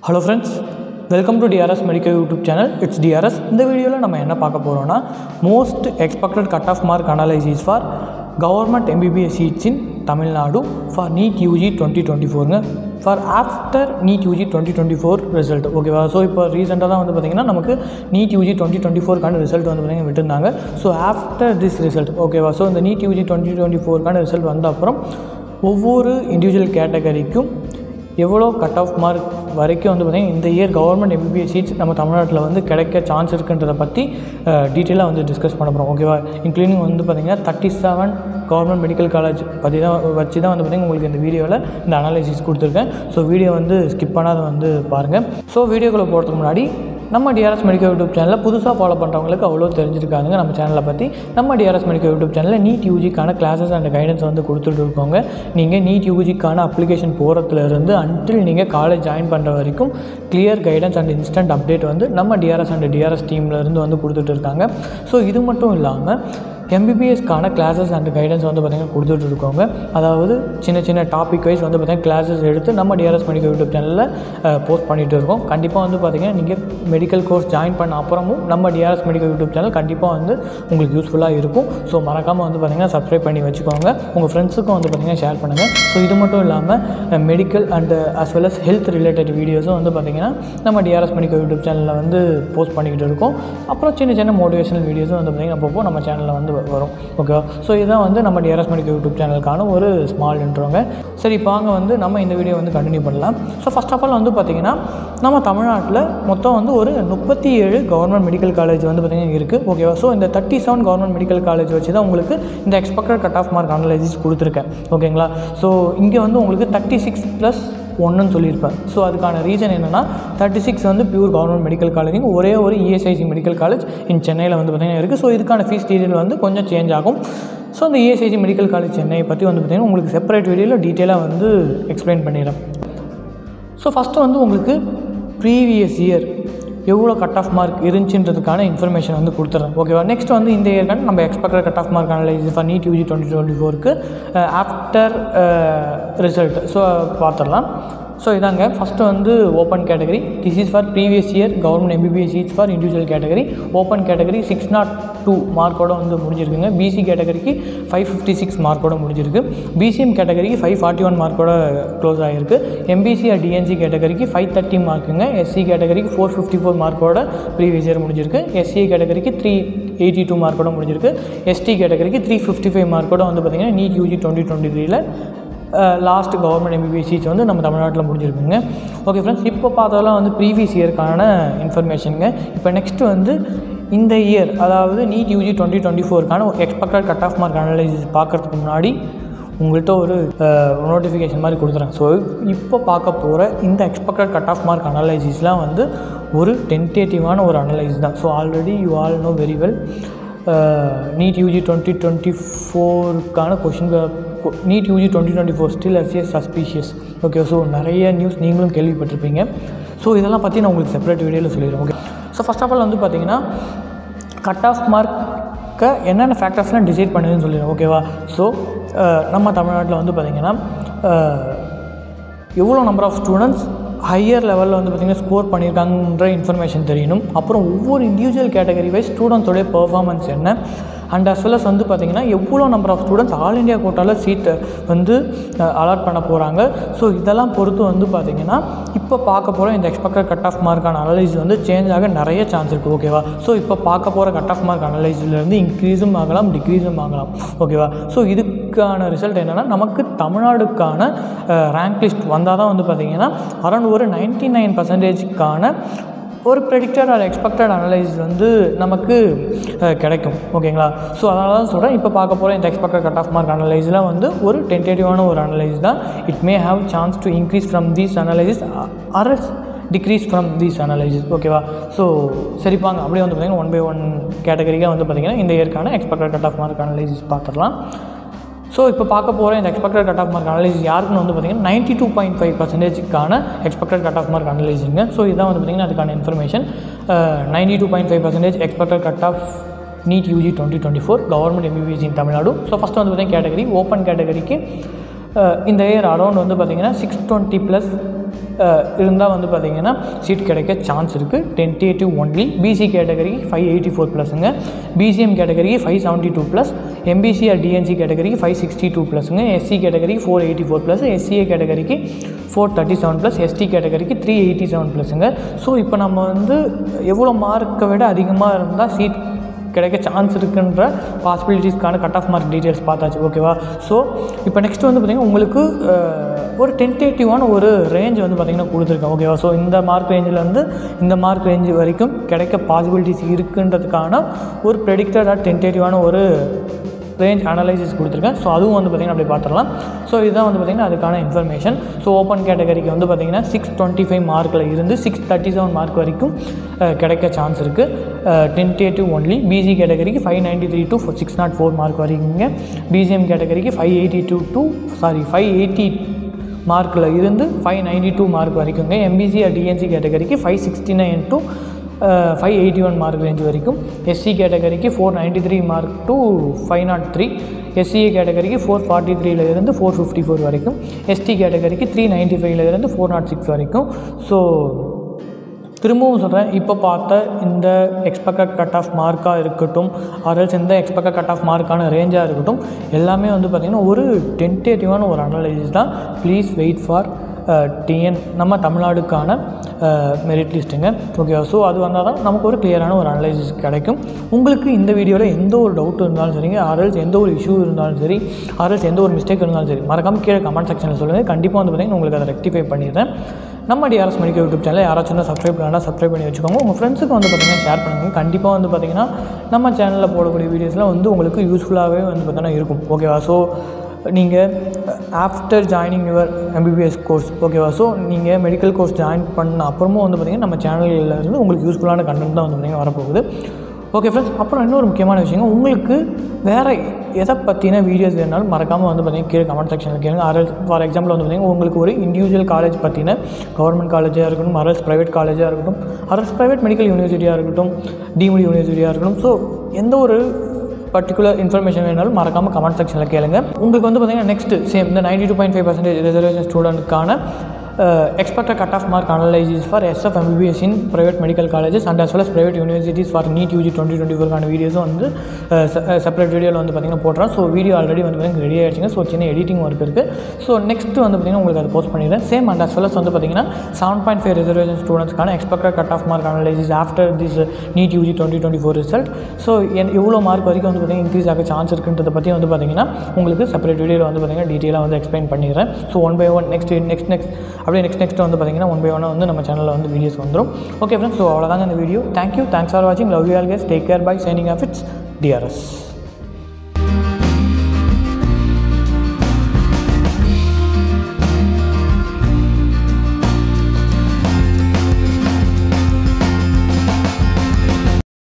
Hello friends, welcome to DRS Medical YouTube channel. It's DRS. இந்த வீடியோல நம்ம என்ன பார்க்க போறோம்னா most expected cutoff mark analysis for government MBBS seats in Tamil Nadu for NEET UG 2024ங்க for after NEET UG 2024 result. ஓகேவா? So இப்போ ரீசெண்டாக தான் வந்து பார்த்தீங்கன்னா நமக்கு NEET UG 2024க்கான ரிசல்ட் வந்து பார்த்தீங்கன்னா விட்டுருந்தாங்க. ஸோ ஆஃப்டர் திஸ் ரிசல்ட் ஓகேவா? ஸோ இந்த NEET UG 2024க்கான ரிசல்ட் வந்த அப்புறம் ஒவ்வொரு இண்டிவிஜுவல் கேட்டகரிக்கும் எவ்வளோ கட் ஆஃப் மார்க் வரைக்கும் வந்து பார்த்திங்கன்னா இந்த இயர் கவர்மெண்ட் MBBS சீட்ஸ் நம்ம தமிழ்நாட்டில் வந்து கிடைக்க சான்ஸ் இருக்குன்றதை பற்றி டீட்டெயிலாக வந்து டிஸ்கஸ் பண்ண போகிறோம். ஓகேவா? இன்க்ளூடிங் வந்து பார்த்திங்கன்னா 37 கவர்மெண்ட் மெடிக்கல் காலேஜ் பற்றி தான் வச்சு தான் வந்து பார்த்திங்கன்னா உங்களுக்கு இந்த வீடியோவில் இந்த அனாலிசிஸ் கொடுத்துருக்கேன். ஸோ வீடியோ வந்து ஸ்கிப் பண்ணாத வந்து பாருங்கள். ஸோ வீடியோக்குள்ளே போகிறதுக்கு முன்னாடி நம்ம DRS மெடிக்கல் யூடியூப் சேனலில் புதுசாக ஃபாலோ பண்ணுறவங்களுக்கு அவ்வளோ தெரிஞ்சிருக்காதுங்க நம்ம சேனலை பற்றி. நம்ம DRS மெடிக்கல் யூடியூப் சேனலில் NEET UGக்கான கிளாஸஸ் அண்ட் கைடன்ஸ் வந்து கொடுத்துட்டு இருக்கோங்க. நீங்கள் NEET UGக்கான அப்ளிகேஷன் போகிறதுலேருந்து அன்டில் நீங்கள் காலேஜ் ஜாயின் பண்ணுற வரைக்கும் clear guidance and instant update வந்து நம்ம DRS அண்ட் DRS டீம்லேருந்து வந்து கொடுத்துட்டு இருக்காங்க. ஸோ இது மட்டும் இல்லாமல் MBBSக்கான கிளாஸஸ் அண்ட் கைடன்ஸ் வந்து பார்த்திங்கன்னா கொடுத்துட்டு இருக்கோங்க. அதாவது சின்ன சின்ன டாபிக் வைஸ் வந்து பார்த்திங்கன்னா கிளாஸஸ் எடுத்து நம்ம DRS மெடிக்கல் யூடியூப் சேனலில் போஸ்ட் பண்ணிகிட்டு இருக்கோம். கண்டிப்பாக வந்து பார்த்திங்கன்னா நீங்கள் மெடிக்கல் கோர்ஸ் ஜாயின் பண்ண அப்புறமும் நம்ம DRS மெடிக்கல் யூடியூப் சேனல் கண்டிப்பாக வந்து உங்களுக்கு யூஸ்ஃபுல்லாக இருக்கும். ஸோ மறக்காமல் வந்து பார்த்திங்கன்னா சப்ஸ்கிரைப் பண்ணி வச்சுக்கோங்க. உங்கள் ஃப்ரெண்ட்ஸுக்கும் வந்து பார்த்திங்கன்னா ஷேர் பண்ணுங்கள். ஸோ இது மட்டும் இல்லாமல் medical and as well as health related வீடியோஸும் வந்து பார்த்திங்கன்னா நம்ம DRS மெடிக்கல் யூடியூப் சேனலில் வந்து போஸ்ட் பண்ணிக்கிட்டு இருக்கோம். அப்புறம் சின்ன சின்ன மோட்டிவேஷனல் வீடியோஸும் வந்து பார்த்திங்கன்னா அப்பப்போ நம்ம சேனலில் வந்து வரும். ஓகேவா? ஸோ இதுதான் வந்து நம்ம DRS மெடிக்கல் யூடியூப் சேனலுக்கான ஒரு ஸ்மால் இன்ட்ரோங்க. சரி, இப்போ வாங்க வந்து நம்ம இந்த வீடியோ வந்து கண்டினியூ பண்ணலாம். ஸோ ஃபஸ்ட் ஆஃப் ஆல் வந்து பார்த்திங்கன்னா நம்ம தமிழ்நாட்டில் மொத்தம் வந்து ஒரு 37 கவர்மெண்ட் மெடிக்கல் காலேஜ் வந்து பார்த்திங்கன்னா இருக்குது. ஓகேவா? ஸோ இந்த 37 கவர்மெண்ட் மெடிக்கல் காலேஜ் வச்சு தான் உங்களுக்கு இந்த expected cut off mark analysis கொடுத்துருக்கேன். ஓகேங்களா? ஸோ இங்கே வந்து உங்களுக்கு 36+1ன்னு சொல்லியிருப்பேன். ஸோ அதுக்கான ரீசன் என்னென்னா 36 வந்து பியூர் கவர்மெண்ட் மெடிக்கல் காலேஜுங்க, ஒரே ஒரு ESIC மெடிக்கல் காலேஜ் இன் சென்னையில் வந்து பார்த்திங்கன்னா இருக்குது. ஸோ இதுக்கான ஃபீஸ் டீட்டெயில் வந்து கொஞ்சம் சேஞ்ச் ஆகும். ஸோ அந்த ESIC மெடிக்கல் காலேஜ் சென்னையை பற்றி வந்து பார்த்திங்கன்னா உங்களுக்கு செப்பரேட் வீடியோவில் டீட்டெயிலாக வந்து எக்ஸ்பிளைன் பண்ணிடுறேன். ஸோ ஃபஸ்ட்டு வந்து உங்களுக்கு ப்ரீவியஸ் இயர் எவ்வளோ கட் ஆஃப் மார்க் இருந்துச்சுன்றதுக்கான இன்ஃபர்மேஷன் வந்து கொடுத்துட்றேன். ஓகேவா? நெக்ஸ்ட் வந்து இந்த இயர்க்கான நம்ம expected cut off mark analysis for NEET UG 2024க்கு ஆஃப்டர் ரிசல்ட். ஸோ பார்த்துடலாம். ஸோ இதாங்க ஃபஸ்ட்டு வந்து open category. This is for previous year government MBBS seats for individual category. Open category 602 மார்க்கோட வந்து முடிஞ்சிருக்குங்க. BC கேட்டகரிக்கு 556 மார்க்கோட முடிஞ்சிருக்கு. BCM கேட்டகரிக்கு 541 மார்க்கோட க்ளோஸ் ஆகிருக்கு. MBC DNC கேட்டகரிக்கு 530 மார்க்குங்க. SC கேட்டகரிக்கு 454 மார்க்கோட ப்ரீவியஸ் இயர் முடிஞ்சிருக்கு. SCA கேட்டகரிக்கு 382 மார்க்கோட முடிஞ்சிருக்கு. ST கேட்டகரிக்கு 355 மார்க்கோட வந்து பார்த்திங்கன்னா NEET UG 2023ல் லாஸ்ட் கவர்மெண்ட் MBBS சீட்ஸ் வந்து நம்ம தமிழ்நாட்டில் முடிஞ்சிருக்குங்க. ஓகே ஃப்ரெண்ட்ஸ், இப்போ பார்த்ததெல்லாம் வந்து ப்ரீவியஸ் இயர்க்கான இன்ஃபர்மேஷனுங்க. இப்போ நெக்ஸ்ட்டு வந்து இந்த இயர் அதாவது NEET UG 2024க்கான expected cut off mark analysis பார்க்குறதுக்கு முன்னாடி உங்கள்கிட்ட ஒரு நோட்டிஃபிகேஷன் மாதிரி கொடுத்துறேன். ஸோ இப்போ பார்க்க போகிற இந்த எக்ஸ்பெக்டட் கட் ஆஃப் மார்க் அனலைசிஸ்லாம் வந்து ஒரு டென்டேட்டிவான ஒரு அனலைசிஸ் தான். So already you all know very well NEET UG 2024க்கான question NEET UG 2024 still as suspicious. Okay, so நிறைய நியூஸ் நீங்களும் கேள்விப்பட்டிருப்பீங்க. ஸோ இதெல்லாம் பற்றி நான் உங்களுக்கு செப்பரேட் வீடியோவில் சொல்லிடுறேன். Okay, so first of all வந்து பார்த்திங்கன்னா கட் ஆஃப் மார்க்கை என்னென்ன ஃபேக்டர்ஸ்லாம் டிசைட் பண்ணுதுன்னு சொல்லிடுறேன். ஓகேவா? ஸோ நம்ம தமிழ்நாட்டில் வந்து பார்த்திங்கன்னா எவ்வளோ நம்பர் ஆஃப் ஸ்டூடெண்ட்ஸ் ஹையர் லெவலில் வந்து பார்த்திங்கன்னா ஸ்கோர் பண்ணியிருக்காங்கன்ற இன்ஃபர்மேஷன் தெரியணும். அப்புறம் ஒவ்வொரு இண்டிவிஜுவல் கேட்டகரி வைஸ் ஸ்டூடெண்ட்ஸோடைய பெர்ஃபார்மன்ஸ் என்ன அண்ட் அஸ் வெல் அஸ் வந்து பார்த்திங்கன்னா எவ்வளோ number of students all India கோட்டாவில் சீட்டை வந்து அலாட் பண்ண போகிறாங்க. ஸோ இதெல்லாம் பொறுத்து வந்து பார்த்திங்கன்னா இப்போ பார்க்க போகிற இந்த எக்ஸ்பெக்டட் கட் ஆஃப் மார்க்கான அனலைஸ் வந்து சேஞ்ச் ஆக நிறைய சான்ஸ் இருக்குது. ஓகேவா? ஸோ இப்போ பார்க்க போகிற கட் ஆஃப் மார்க் அனலைஸ்லேருந்து இன்க்ரீஸும் ஆகலாம், டிக்ரீஸும் ஆகலாம். ஓகேவா? ஸோ இதுக்கான ரிசல்ட் என்னென்னா நமக்கு தமிழ்நாடுக்கான ரேங்க் லிஸ்ட் வந்தால் தான் வந்து பார்த்திங்கன்னா அரௌண்ட் ஒரு 99%க்கான ஒரு ப்ரெடிக்டட் ஆர் எக்ஸ்பெக்டட் அனலைஸ் வந்து நமக்கு கிடைக்கும். ஓகேங்களா? ஸோ அதனால தான் சொல்கிறேன், இப்போ பார்க்க போகிற இந்த எக்ஸ்பெக்டட் கட் ஆஃப் மார்க் அனலைஸில் வந்து ஒரு டென்டேட்டிவான ஒரு அனலைஸ் தான். It may have chance to increase from these analysis R degrees from these analysis. ஓகேவா? ஸோ சரிப்பாங்க, அப்படியே வந்து பார்த்திங்கன்னா 1 by 1 கேட்டகரிக்காக வந்து பார்த்திங்கன்னா இந்த இயர்க்கான expected cut off mark analysis பார்த்துடலாம். ஸோ இப்போ பார்க்க போகிற இந்த expected cut off mark analysis யாருக்குன்னு வந்து பார்த்திங்கன்னா 92.5%க்கான எக்ஸ்பெக்டட் கட் ஆஃப் மார்க் அனலைசிங்க. ஸோ இதுதான் வந்து பார்த்திங்கன்னா அதுக்கான information. 92.5% expected cut off NEET UG 2024 government MBBS in Tamil Nadu. So first வந்து பார்த்திங்கன்னா கேட்டகரி ஓப்பன் கேட்டகரிக்கு இந்த இயர் அரௌண்ட் வந்து பார்த்திங்கன்னா 620+ இருந்தால் வந்து பார்த்திங்கன்னா சீட் கிடைக்க சான்ஸ் இருக்குது. Tentative only. பிசி கேட்டகரிக்கு 584+ங்க, பிசிஎம் கேட்டகரிக்கு 572+, எம்பிசி ஆர் டிஎன்சி கேட்டகரிக்கு 562+ங்க, எஸ்சி கேட்டகரிக்கு 484+, எஸ்சிஏ கேட்டகரிக்கு 437+, எஸ்டி கேட்டகரிக்கு 387+ங்க. ஸோ இப்போ நம்ம வந்து எவ்வளோ மார்க்கை விட அதிகமாக இருந்தால் சீட் கிடைக்க சான்ஸ் இருக்குன்ற பாசிபிலிட்டிஸ்க்கான கட் ஆஃப் மார்க் டீட்டெயில்ஸ் பார்த்தாச்சு. ஓகேவா? ஸோ இப்போ நெக்ஸ்ட் வந்து பார்த்திங்கன்னா உங்களுக்கு ஒரு டென்டேட்டிவான ஒரு ரேஞ்ச் வந்து பார்த்திங்கன்னா கொடுத்துருக்கேன். ஓகேவா? ஸோ இந்த மார்க் ரேஞ்சிலேருந்து இந்த மார்க் ரேஞ்ச் வரைக்கும் கிடைக்க பாசிபிலிட்டிஸ் இருக்குன்றதுக்கான ஒரு ப்ரெடிக்டடாக டென்டேட்டிவான ஒரு ரேஞ்ச் அனலைசிஸ் கொடுத்துருக்கேன். ஸோ அதுவும் வந்து பார்த்திங்கன்னா அப்படி பார்த்துடலாம். ஸோ இதுதான் வந்து பார்த்திங்கன்னா அதுக்கான இன்ஃபர்மேஷன். ஸோ ஓப்பன் கேட்டகரிக்கு வந்து பார்த்திங்கன்னா 625 மார்க்கில் இருந்து 637 மார்க் வரைக்கும் கிடைக்க சான்ஸ் இருக்குது. Tentative only. பிசி கேட்டகரிக்கு 593 to 604 மார்க் வரைக்குங்க. பிசிஎம் கேட்டகரிக்கு 580 மார்க்கில் இருந்து 592 மார்க் வரைக்குங்க. எம்பிசி ஆர் டிஎன்சி கேட்டகரிக்கு 569 to 581 மார்க் ரேஞ்ச் வரைக்கும். எஸ்சி கேட்டகரிக்கு 493 மார்க் to 503. எஸ்சிஏ கேட்டகரிக்கு 443 இருந்து 454 வரைக்கும். எஸ்டி கேட்டகரிக்கு 395 இருந்து 406 வரைக்கும். ஸோ திரும்பவும் சொல்கிறேன், இப்போ பார்த்த இந்த எக்ஸ்பெக்டட் கட் ஆஃப் மார்க்காக இருக்கட்டும், ஆர்எல்ஸ் இந்த எக்ஸ்பெக்டட் கட் ஆஃப் மார்க்கான ரேஞ்சாக இருக்கட்டும், எல்லாமே வந்து பார்த்திங்கன்னா ஒரு டென்டேட்டிவான ஒரு அனலைசிஸ் தான். ப்ளீஸ் வெயிட் ஃபார் டிஎன் நம்ம தமிழ்நாடுக்கான மெரிட் லிஸ்ட்டுங்க. ஓகே, ஸோ அது வந்தால் தான் நமக்கு ஒரு கிளியரான ஒரு அனலைசிஸ் கிடைக்கும். உங்களுக்கு இந்த வீடியோவில் எந்த ஒரு டவுட் இருந்தாலும் சரிங்க, ஆர்எல்ஸ் எந்த ஒரு இஷ்யூ இருந்தாலும் சரி, ஆர்எல்ஸ் எந்த ஒரு மிஸ்டேக் இருந்தாலும் சரி, மறக்காமல் கீழே கமெண்ட் செக்ஷனில் சொல்லுங்கள். கண்டிப்பாக வந்து பார்த்திங்கன்னா உங்களுக்கு அதை ரெக்டிஃபை பண்ணிடுறேன். நம்ம டிஆர்எஸ் மெடிக்கல் யூடியூப் சேனல் யாராச்சும் தான் சப்ஸ்கிரைப் பண்ணால் சப்ஸ்கிரைப் பண்ணி வச்சுக்கோங்க. உங்கள் ஃப்ரெண்ட்ஸுக்கு வந்து பார்த்திங்கன்னா ஷேர் பண்ணுங்கள். கண்டிப்பாக வந்து பார்த்திங்கன்னா நம்ம சேனலில் போடக்கூடிய வீடியோஸ்லாம் வந்து உங்களுக்கு யூஸ்ஃபுல்லாகவே வந்து பார்த்திங்கன்னா இருக்கும். ஓகேவா? ஸோ நீங்கள் after joining your MBBS course, ஓகேவா, ஸோ நீங்கள் மெடிக்கல் கோர்ஸ் ஜாயின் பண்ண அப்புறமும் வந்து பார்த்திங்கன்னா நம்ம சேனலில் இருந்து உங்களுக்கு யூஸ்ஃபுல்லான கண்டென்ட் தான் வந்து பார்த்திங்கன்னா வரப்போகுது. ஓகே ஃப்ரெண்ட்ஸ், அப்புறம் இன்னொரு முக்கியமான விஷயம், உங்களுக்கு வேறு எதை பற்றின வீடியோஸ் வேணாலும் மறக்காமல் வந்து பார்த்திங்கன்னா கீழே கமெண்ட் செக்ஷனில் கேளுங்க. ஆர்எல்ஸ் ஃபார் எக்ஸாம்பிள் வந்து பார்த்திங்கன்னா உங்களுக்கு ஒரு இண்டிவிஜுவல் காலேஜ் பற்றின, கவர்மெண்ட் காலேஜாக இருக்கட்டும், ஆர்எல்ஸ் ப்ரைவேட் காலேஜாக இருக்கட்டும், ஆர்எல்ஸ் ப்ரைவேட் மெடிக்கல் யூனிவர்சிட்டியாக இருக்கட்டும், டீம்டு யூனிவர்சிட்டியாக இருக்கட்டும், ஸோ எந்த ஒரு பர்டிகுலர் இன்ஃபர்மேஷன் வேணாலும் மறக்காமல் கமெண்ட் செக்ஷனில் கேளுங்க. உங்களுக்கு வந்து பார்த்திங்கன்னா நெக்ஸ்ட்டு சேம் இந்த 92.5% reservation ஸ்டூடெண்ட்டுக்கான expected cut-off mark analysis for SF MBBS in private medical colleges and as well as private universities for NEET UG 2024 கான வீடியோஸ் வந்து செப்பரேட் வீடியோவில் வந்து பார்த்திங்கன்னா போடுறேன். ஸோ வீடியோ ஆல்ரெடி வந்து பார்த்திங்கன்னா ரெடி ஆகிடுச்சிங்க. ஸோ சின்ன எடிட்டிங் ஒர்க் இருக்குது. ஸோ நெக்ஸ்ட்டு வந்து பார்த்திங்கன்னா உங்களுக்கு அதை போஸ்ட் பண்ணிடுறேன். Same and as well as வந்து பார்த்திங்கன்னா 7.5 ரிசர்வேஷன் ஸ்டூடெண்ட்ஸ்க்கான expected cut-off mark analysis after this NEET UG 2024 result. So எவ்வளோ மார்க் வரைக்கும் வந்து பார்த்திங்கன்னா இன்க்ரீஸ் ஆக சான்ஸ் இருக்குன்றதை பற்றி வந்து பார்த்திங்கன்னா உங்களுக்கு செப்பரேட் வீடியோவில் வந்து பார்த்திங்கன்னா டீட்டெயிலாக வந்து எக்ஸ்பிளைன் பண்ணிடுறேன். So one by one next அப்படியே நெக்ஸ்ட் வந்து பார்த்திங்கன்னா ஒன் பை ஒன்னாக வந்து நம்ம சேனலில் வந்து வீடியோஸ் வந்துடும். ஓகே ஃப்ரெண்ட்ஸ், ஸோ அவ்வளோதாங்க இந்த வீடியோ. தேங்க்யூ, தேங்க்ஸ் ஃபார் வாட்சிங், love you all guys, take care, bye, signing off, it's TRS.